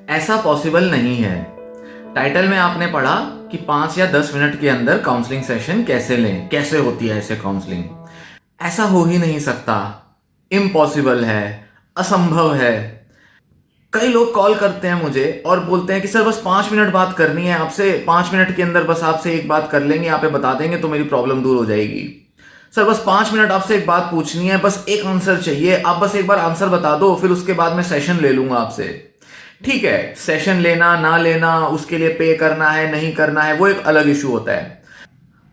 ऐसा पॉसिबल नहीं है। टाइटल में आपने पढ़ा कि 5 या 10 मिनट के अंदर काउंसलिंग सेशन कैसे लें, कैसे होती है ऐसे काउंसलिंग। ऐसा हो ही नहीं सकता, इम्पॉसिबल है, असंभव है। कई लोग कॉल करते हैं मुझे और बोलते हैं कि सर बस 5 मिनट बात करनी है आपसे, 5 मिनट के अंदर बस आपसे एक बात कर लेंगे, आप बता देंगे तो मेरी प्रॉब्लम दूर हो जाएगी। सर बस 5 मिनट आपसे एक बात पूछनी है, बस एक आंसर चाहिए, आप बस एक बार आंसर बता दो, फिर उसके बाद मैं सेशन ले लूंगा आपसे। ठीक है, सेशन लेना ना लेना, उसके लिए पे करना है नहीं करना है, वो एक अलग इशू होता है।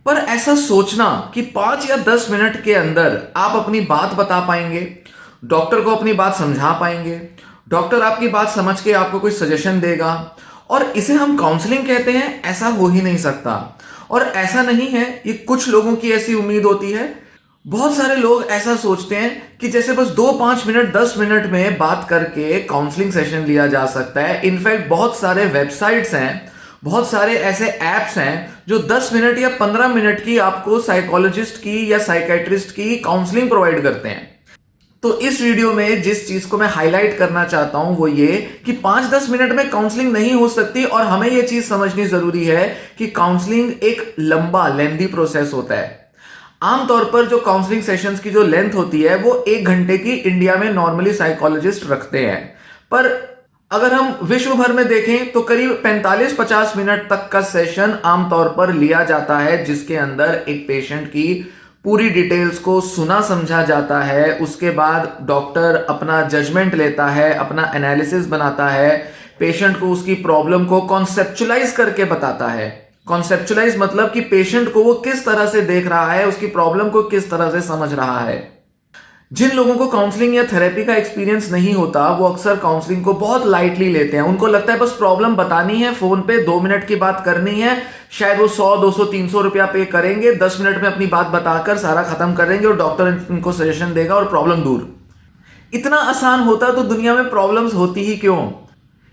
पर ऐसा सोचना कि 5 या 10 मिनट के अंदर आप अपनी बात बता पाएंगे, डॉक्टर को अपनी बात समझा पाएंगे, डॉक्टर आपकी बात समझ के आपको कोई सजेशन देगा और इसे हम काउंसलिंग कहते हैं, ऐसा हो ही नहीं सकता। और ऐसा नहीं है, ये कुछ लोगों की ऐसी उम्मीद होती है। बहुत सारे लोग ऐसा सोचते हैं कि जैसे बस 2-5 मिनट 10 मिनट में बात करके काउंसलिंग सेशन लिया जा सकता है। इनफैक्ट बहुत सारे वेबसाइट्स हैं, बहुत सारे ऐसे एप्स हैं जो 10 मिनट या 15 मिनट की आपको साइकोलॉजिस्ट की या साइकेट्रिस्ट की काउंसलिंग प्रोवाइड करते हैं। तो इस वीडियो में जिस चीज को मैं हाईलाइट करना चाहता हूं वो ये कि 5-10 मिनट में काउंसलिंग नहीं हो सकती और हमें यह चीज समझनी जरूरी है कि काउंसलिंग एक लंबा लेंथी प्रोसेस होता है। आमतौर पर जो काउंसलिंग सेशंस की जो लेंथ होती है वो 1 घंटे की इंडिया में नॉर्मली साइकोलॉजिस्ट रखते हैं। पर अगर हम विश्व भर में देखें तो करीब 45-50 मिनट तक का सेशन आमतौर पर लिया जाता है, जिसके अंदर एक पेशेंट की पूरी डिटेल्स को सुना समझा जाता है। उसके बाद डॉक्टर अपना जजमेंट लेता है, अपना एनालिसिस बनाता है, पेशेंट को उसकी प्रॉब्लम को कॉन्सेप्चुलाइज करके बताता है। कॉन्सेप्चुलाइज मतलब कि पेशेंट को वो किस तरह से देख रहा है, उसकी प्रॉब्लम को किस तरह से समझ रहा है। जिन लोगों को काउंसलिंग या थेरेपी का एक्सपीरियंस नहीं होता वो अक्सर काउंसलिंग को बहुत लाइटली लेते हैं। उनको लगता है बस प्रॉब्लम बतानी है, फोन पे 2 मिनट की बात करनी है, शायद वो 100-200-300 रुपया पे करेंगे, 10 मिनट में अपनी बात बताकर सारा खत्म करेंगे और डॉक्टर इनको सजेशन देगा और प्रॉब्लम दूर। इतना आसान होता तो दुनिया में प्रॉब्लम्स होती ही क्यों।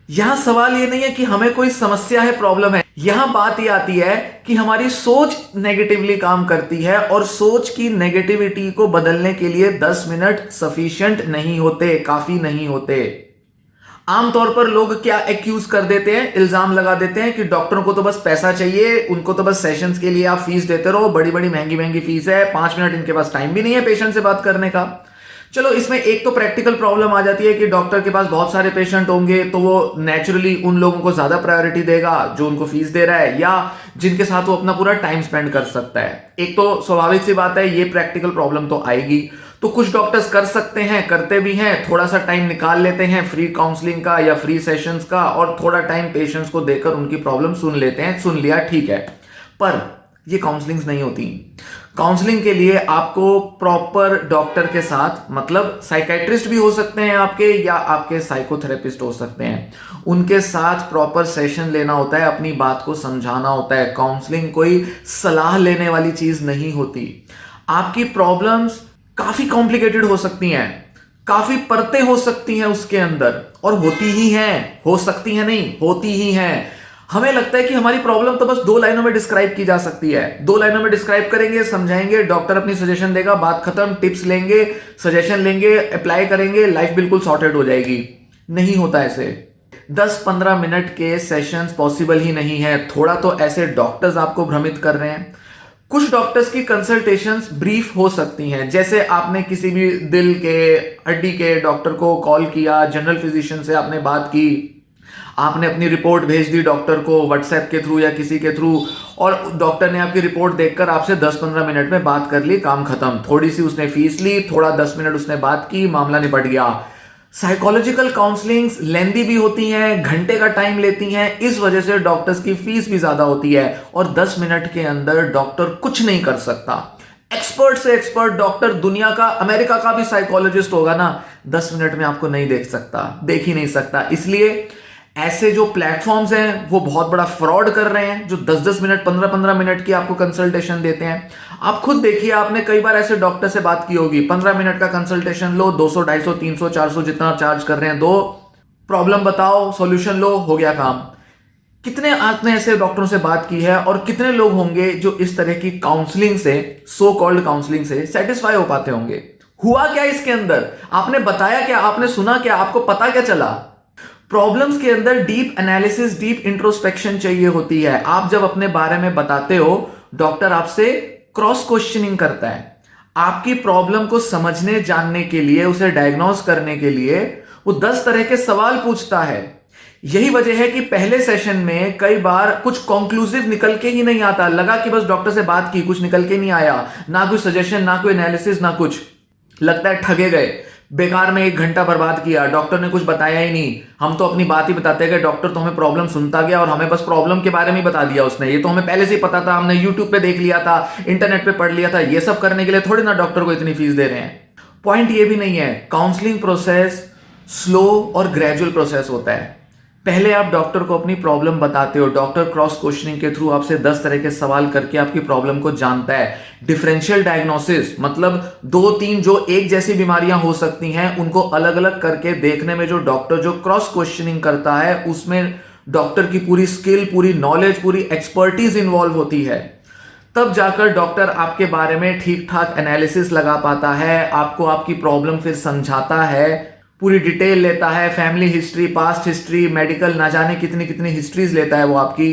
यहां सवाल ये नहीं है कि हमें कोई समस्या है, प्रॉब्लम है। यहां बात ये आती है कि हमारी सोच नेगेटिवली काम करती है और सोच की नेगेटिविटी को बदलने के लिए 10 मिनट सफिशिएंट नहीं होते, काफी नहीं होते। आमतौर पर लोग क्या एक्यूज कर देते हैं, इल्जाम लगा देते हैं कि डॉक्टरों को तो बस पैसा चाहिए, उनको तो बस सेशंस के लिए आप फीस देते रहो, बड़ी बड़ी महंगी महंगी फीस है, 5 मिनट इनके पास टाइम भी नहीं है पेशेंट से बात करने का। चलो इसमें एक तो प्रैक्टिकल प्रॉब्लम आ जाती है कि डॉक्टर के पास बहुत सारे पेशेंट होंगे तो वो नेचुरली उन लोगों को ज्यादा प्रायोरिटी देगा जो उनको फीस दे रहा है या जिनके साथ वो अपना पूरा टाइम स्पेंड कर सकता है। एक तो स्वाभाविक सी बात है, ये प्रैक्टिकल प्रॉब्लम तो आएगी। तो कुछ डॉक्टर्स कर सकते हैं, करते भी हैं, थोड़ा सा टाइम निकाल लेते हैं फ्री काउंसलिंग का या फ्री सेशंस का और थोड़ा टाइम पेशेंट्स को देकर उनकी प्रॉब्लम सुन लेते हैं। सुन लिया, ठीक है, पर ये काउंसलिंग्स नहीं होती। काउंसलिंग के लिए आपको प्रॉपर डॉक्टर के साथ, मतलब साइकेट्रिस्ट भी हो सकते हैं आपके या आपके साइकोथेरेपिस्ट हो सकते हैं, उनके साथ प्रॉपर सेशन लेना होता है, अपनी बात को समझाना होता है। काउंसलिंग कोई सलाह लेने वाली चीज नहीं होती। आपकी प्रॉब्लम्स काफी कॉम्प्लिकेटेड हो सकती हैं, काफी परतें हो सकती हैं उसके अंदर, और होती ही हैं, हो सकती हैं नहीं, होती ही हैं। हमें लगता है कि हमारी प्रॉब्लम तो बस 2 लाइनों में डिस्क्राइब की जा सकती है, 2 लाइनों में डिस्क्राइब करेंगे, समझाएंगे, डॉक्टर अपनी सजेशन देगा, बात खत्म, टिप्स लेंगे, सजेशन लेंगे, अप्लाई करेंगे, लाइफ बिल्कुल सॉर्टेड हो जाएगी। नहीं होता ऐसे। 10-15 मिनट के सेशंस पॉसिबल ही नहीं है। थोड़ा तो ऐसे डॉक्टर्स आपको भ्रमित कर रहे हैं। कुछ डॉक्टर्स की कंसल्टेशंस ब्रीफ हो सकती हैं, जैसे आपने किसी भी दिल के, हड्डी के डॉक्टर को कॉल किया, जनरल फिजिशियन से आपने बात की, आपने अपनी रिपोर्ट भेज दी डॉक्टर को व्हाट्सएप के थ्रू या किसी के थ्रू, और डॉक्टर ने आपकी रिपोर्ट देखकर आपसे 10-15 मिनट में बात कर ली, काम खत्म। थोड़ी सी उसने फीस ली, थोड़ा 10 मिनट उसने बात की, मामला निपट गया। साइकोलॉजिकल काउंसलिंग्स लेंदी भी होती हैं, घंटे का टाइम लेती हैं, इस वजह से डॉक्टर्स की फीस भी ज्यादा होती है और 10 मिनट के अंदर डॉक्टर कुछ नहीं कर सकता। एक्सपर्ट से एक्सपर्ट डॉक्टर, दुनिया का, अमेरिका का भी साइकोलॉजिस्ट होगा ना, 10 मिनट में आपको नहीं देख सकता, देख ही नहीं सकता। इसलिए ऐसे जो प्लेटफॉर्म्स हैं वो बहुत बड़ा फ्रॉड कर रहे हैं, जो 10-10 मिनट 15-15 मिनट की आपको कंसल्टेशन देते हैं। आप खुद देखिए, आपने कई बार ऐसे डॉक्टर से बात की होगी, 15 मिनट का कंसल्टेशन लो, 200, 250, 300, 400 जितना चार्ज कर रहे हैं, दो प्रॉब्लम बताओ, सॉल्यूशन लो, हो गया काम। कितने आपने ऐसे डॉक्टरों से बात की है और कितने लोग होंगे जो इस तरह की काउंसलिंग से, सो कॉल्ड काउंसलिंग से सेटिस्फाई हो पाते होंगे। हुआ क्या इसके अंदर, आपने बताया क्या, आपने सुना क्या, आपको पता क्या चला? प्रॉब्लम्स के अंदर डीप एनालिसिस, डीप इंट्रोस्पेक्शन चाहिए होती है। आप जब अपने बारे में बताते हो, डॉक्टर आपसे क्रॉस क्वेश्चनिंग करता है। आपकी प्रॉब्लम को समझने जानने के लिए, उसे डायग्नोज करने के लिए वो 10 तरह के सवाल पूछता है। यही वजह है कि पहले सेशन में कई बार कुछ कंक्लूसिव निकल के ही नहीं आता। लगा कि बस डॉक्टर से बात की, कुछ निकल के नहीं आया, ना कोई सजेशन, ना कोई एनालिसिस, ना कुछ। लगता है ठगे गए, बेकार में 1 घंटा बर्बाद किया, डॉक्टर ने कुछ बताया ही नहीं। हम तो अपनी बात ही बताते गए, डॉक्टर तो हमें प्रॉब्लम सुनता गया और हमें बस प्रॉब्लम के बारे में ही बता दिया उसने। ये तो हमें पहले से ही पता था, हमने यूट्यूब पे देख लिया था, इंटरनेट पे पढ़ लिया था। ये सब करने के लिए थोड़ी ना डॉक्टर को इतनी फीस दे रहे हैं। पॉइंट ये भी नहीं है। काउंसलिंग प्रोसेस स्लो और ग्रेजुअल प्रोसेस होता है। पहले आप डॉक्टर को अपनी प्रॉब्लम बताते हो, डॉक्टर क्रॉस क्वेश्चनिंग के थ्रू आपसे 10 तरह के सवाल करके आपकी प्रॉब्लम को जानता है। डिफरेंशियल डायग्नोसिस मतलब 2-3 जो एक जैसी बीमारियां हो सकती हैं, उनको अलग अलग करके देखने में जो डॉक्टर जो क्रॉस क्वेश्चनिंग करता है, उसमें डॉक्टर की पूरी स्किल, पूरी नॉलेज, पूरी एक्सपर्टीज इन्वॉल्व होती है। तब जाकर डॉक्टर आपके बारे में ठीक ठाक एनालिसिस लगा पाता है, आपको आपकी प्रॉब्लम फिर समझाता है, पूरी डिटेल लेता है, family history, past history, medical, ना जाने कितनी कितनी हिस्ट्रीज लेता है वो आपकी।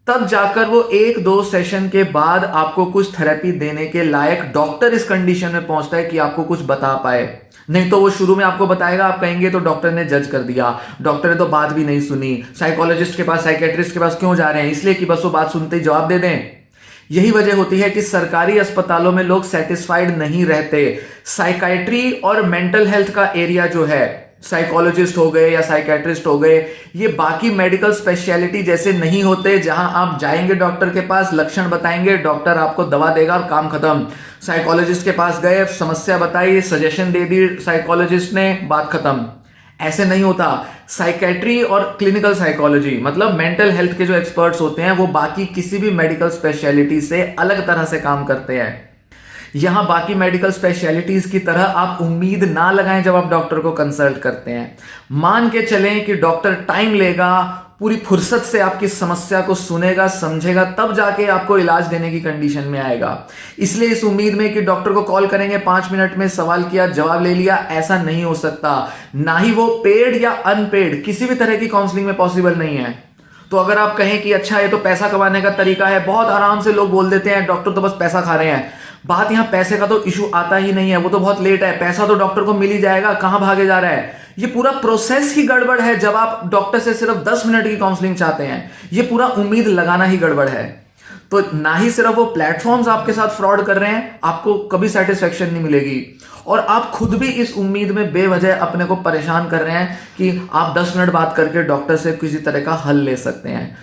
तब जाकर वो 1-2 सेशन के बाद आपको कुछ थेरेपी देने के लायक डॉक्टर इस कंडीशन में पहुंचता है कि आपको कुछ बता पाए। नहीं तो वो शुरू में आपको बताएगा, आप कहेंगे तो डॉक्टर ने जज कर दिया, डॉक्टर ने तो बात भी नहीं सुनी, साइकोलॉजिस्ट के पास, साइकेट्रिस्ट के पास क्यों जा रहे हैं, इसलिए कि बस वो बात सुनते ही जवाब दे दें। यही वजह होती है कि सरकारी अस्पतालों में लोग सेटिस्फाइड नहीं रहते। साइकाइट्री और मेंटल हेल्थ का एरिया जो है, साइकोलॉजिस्ट हो गए या साइकेट्रिस्ट हो गए, ये बाकी मेडिकल स्पेशलिटी जैसे नहीं होते, जहां आप जाएंगे डॉक्टर के पास, लक्षण बताएंगे, डॉक्टर आपको दवा देगा और काम खत्म। साइकोलॉजिस्ट के पास गए, समस्या बताई, सजेशन दे दी साइकोलॉजिस्ट ने, बात खत्म। ऐसे नहीं होता। साइकेट्री और क्लिनिकल साइकोलॉजी मतलब मेंटल हेल्थ के जो एक्सपर्ट्स होते हैं, वो बाकी किसी भी मेडिकल स्पेशलिटी से अलग तरह से काम करते हैं। यहां बाकी मेडिकल स्पेशलिटीज की तरह आप उम्मीद ना लगाएं जब आप डॉक्टर को कंसल्ट करते हैं। मान के चलें कि डॉक्टर टाइम लेगा, पूरी फुर्सत से आपकी समस्या को सुनेगा, समझेगा, तब जाके आपको इलाज देने की कंडीशन में आएगा। इसलिए इस उम्मीद में कि डॉक्टर को कॉल करेंगे, 5 मिनट में सवाल किया, जवाब ले लिया, ऐसा नहीं हो सकता। ना ही वो पेड या अनपेड किसी भी तरह की काउंसलिंग में पॉसिबल नहीं है। तो अगर आप कहें कि अच्छा ये तो पैसा कमाने का तरीका है, बहुत आराम से लोग बोल देते हैं डॉक्टर तो बस पैसा खा रहे हैं। बात यहां पैसे का तो इशू आता ही नहीं है, वो तो बहुत लेट है, पैसा तो डॉक्टर को मिल ही जाएगा, कहां भागे जा रहा है। ये पूरा प्रोसेस ही गड़बड़ है। जब आप डॉक्टर से सिर्फ 10 मिनट की काउंसलिंग चाहते हैं, ये पूरा उम्मीद लगाना ही गड़बड़ है। तो ना ही सिर्फ वो प्लेटफॉर्म्स आपके साथ फ्रॉड कर रहे हैं, आपको कभी सेटिस्फेक्शन नहीं मिलेगी, और आप खुद भी इस उम्मीद में बेवजह अपने को परेशान कर रहे हैं कि आप 10 मिनट बात करके डॉक्टर से किसी तरह का हल ले सकते हैं।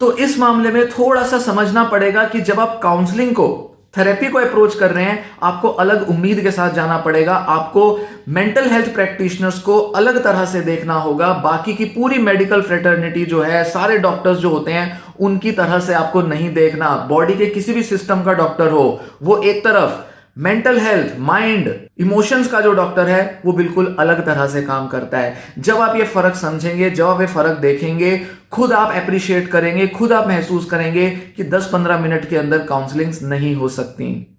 तो इस मामले में थोड़ा सा समझना पड़ेगा कि जब आप काउंसलिंग को, थेरेपी को अप्रोच कर रहे हैं, आपको अलग उम्मीद के साथ जाना पड़ेगा। आपको मेंटल हेल्थ प्रैक्टिशनर्स को अलग तरह से देखना होगा। बाकी की पूरी मेडिकल फ्रेटर्निटी जो है, सारे डॉक्टर्स जो होते हैं, उनकी तरह से आपको नहीं देखना। बॉडी के किसी भी सिस्टम का डॉक्टर हो वो एक तरफ, मेंटल हेल्थ, माइंड, इमोशंस का जो डॉक्टर है वो बिल्कुल अलग तरह से काम करता है। जब आप ये फर्क समझेंगे, जब आप ये फर्क देखेंगे, खुद आप अप्रिशिएट करेंगे, खुद आप महसूस करेंगे कि 10-15 मिनट के अंदर काउंसलिंग्स नहीं हो सकती।